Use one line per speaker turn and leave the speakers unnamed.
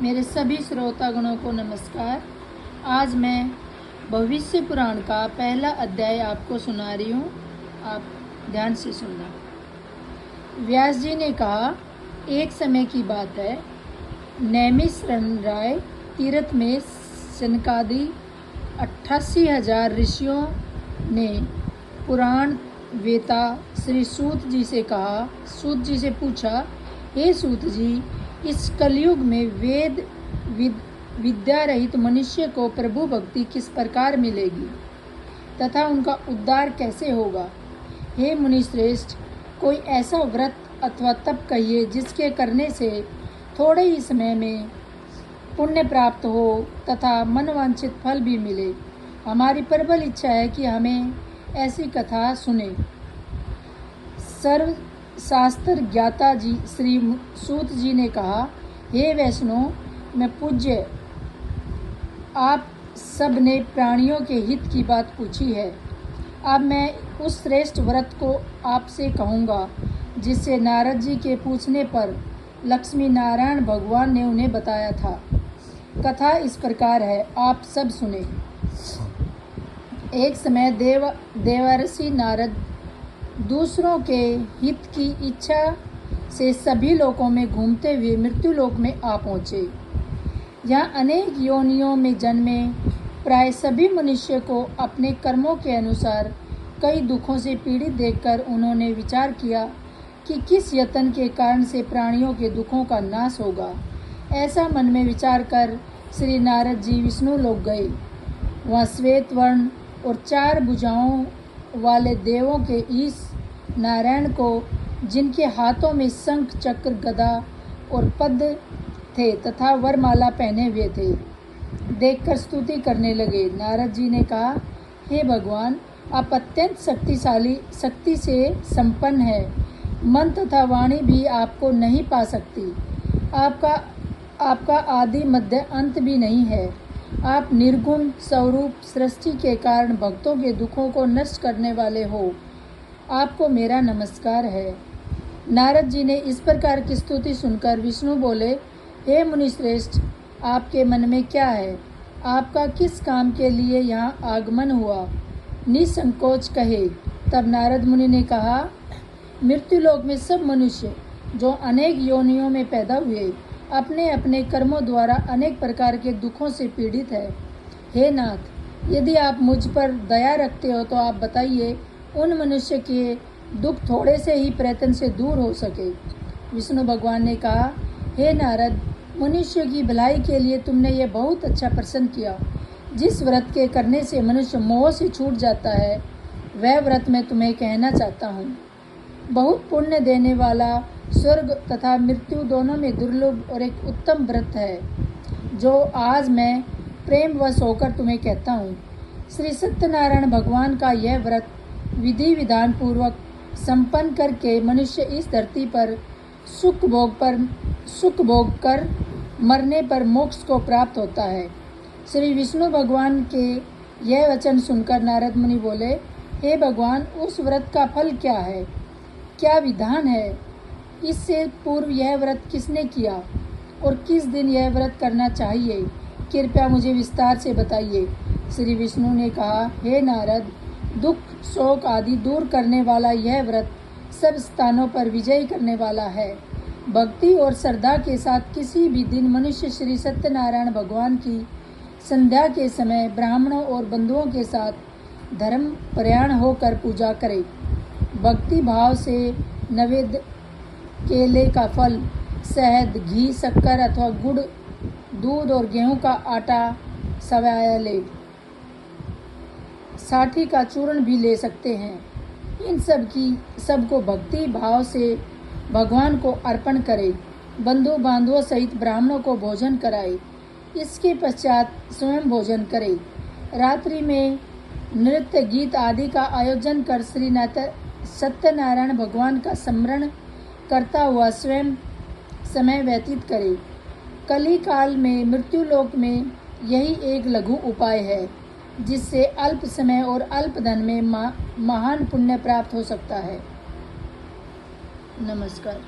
मेरे सभी श्रोतागणों को नमस्कार। आज मैं भविष्य पुराण का पहला अध्याय आपको सुना रही हूँ। आप ध्यान से सुनना। व्यास जी ने कहा, एक समय की बात है, नैमिषारण्य तीर्थ में सनकादि 88,000 ऋषियों ने पुराण वेता श्री सूत जी से कहा। सूत जी से पूछा, हे सूत जी, इस कलयुग में वेद विद्या रहित मनुष्य को प्रभु भक्ति किस प्रकार मिलेगी तथा उनका उद्धार कैसे होगा। हे मुनिश्रेष्ठ, कोई ऐसा व्रत अथवा तप कहिए जिसके करने से थोड़े ही समय में पुण्य प्राप्त हो तथा मनवांछित फल भी मिले। हमारी प्रबल इच्छा है कि हमें ऐसी कथा सुने। सर्व शास्त्र ज्ञाता जी श्री सूत जी ने कहा, हे वैष्णव, मैं पूज्य, आप सब ने प्राणियों के हित की बात पूछी है। अब मैं उस श्रेष्ठ व्रत को आपसे कहूँगा जिससे नारद जी के पूछने पर लक्ष्मी नारायण भगवान ने उन्हें बताया था। कथा इस प्रकार है, आप सब सुने। एक समय देवर्षि नारद दूसरों के हित की इच्छा से सभी लोकों में घूमते हुए मृत्यु लोक में आ पहुँचे। यहाँ अनेक योनियों में जन्मे प्राय सभी मनुष्य को अपने कर्मों के अनुसार कई दुखों से पीड़ित देखकर उन्होंने विचार किया कि किस यत्न के कारण से प्राणियों के दुखों का नाश होगा। ऐसा मन में विचार कर श्री नारद जी विष्णु लोक गए। वहाँ श्वेत वर्ण और 4 भुजाओं वाले देवों के ईश नारायण को, जिनके हाथों में शंख चक्र गदा और पद्म थे तथा वरमाला पहने हुए थे, देखकर स्तुति करने लगे। नारद जी ने कहा, हे भगवान, आप अत्यंत शक्ति से संपन्न है। मन तथा वाणी भी आपको नहीं पा सकती। आपका आदि मध्य अंत भी नहीं है। आप निर्गुण स्वरूप सृष्टि के कारण भक्तों के दुखों को नष्ट करने वाले हो। आपको मेरा नमस्कार है। नारद जी ने इस प्रकार की स्तुति सुनकर विष्णु बोले, हे मुनिश्रेष्ठ, आपके मन में क्या है? आपका किस काम के लिए यहाँ आगमन हुआ? निसंकोच कहे। तब नारद मुनि ने कहा, मृत्युलोक में सब मनुष्य जो अनेक योनियों में पैदा हुए अपने अपने कर्मों द्वारा अनेक प्रकार के दुखों से पीड़ित है। हे नाथ, यदि आप मुझ पर दया रखते हो तो आप बताइए, उन मनुष्य के दुख थोड़े से ही प्रयत्न से दूर हो सके। विष्णु भगवान ने कहा, हे नारद, मनुष्य की भलाई के लिए तुमने ये बहुत अच्छा प्रश्न किया। जिस व्रत के करने से मनुष्य मोह से छूट जाता है, वह व्रत मैं तुम्हें कहना चाहता हूँ। बहुत पुण्य देने वाला, स्वर्ग तथा मृत्यु दोनों में दुर्लभ और एक उत्तम व्रत है, जो आज मैं प्रेमवश होकर तुम्हें कहता हूँ। श्री सत्यनारायण भगवान का यह व्रत विधि विधान पूर्वक संपन्न करके मनुष्य इस धरती पर सुख भोग कर मरने पर मोक्ष को प्राप्त होता है। श्री विष्णु भगवान के यह वचन सुनकर नारद मुनि बोले, हे भगवान, उस व्रत का फल क्या है? क्या विधान है? इससे पूर्व यह व्रत किसने किया और किस दिन यह व्रत करना चाहिए? कृपया मुझे विस्तार से बताइए। श्री विष्णु ने कहा, हे नारद, दुख शोक आदि दूर करने वाला यह व्रत सब स्थानों पर विजय करने वाला है। भक्ति और श्रद्धा के साथ किसी भी दिन मनुष्य श्री सत्यनारायण भगवान की संध्या के समय ब्राह्मणों और बंधुओं के साथ धर्म परायण होकर पूजा करे। भक्ति भाव से नैवेद्य केले का फल, शहद, घी, शक्कर अथवा गुड़, दूध और गेहूं का आटा सवाया ले। साठी का चूर्ण भी ले सकते हैं। इन सबको भक्ति भाव से भगवान को अर्पण करे। बंधु बांधवों सहित ब्राह्मणों को भोजन कराए। इसके पश्चात स्वयं भोजन करे। रात्रि में नृत्य गीत आदि का आयोजन कर श्री सत्यनारायण भगवान का स्मरण करता हुआ स्वयं समय व्यतीत करे। कली काल में मृत्युलोक में यही एक लघु उपाय है, जिससे अल्प समय और अल्प धन में महान पुण्य प्राप्त हो सकता है। नमस्कार।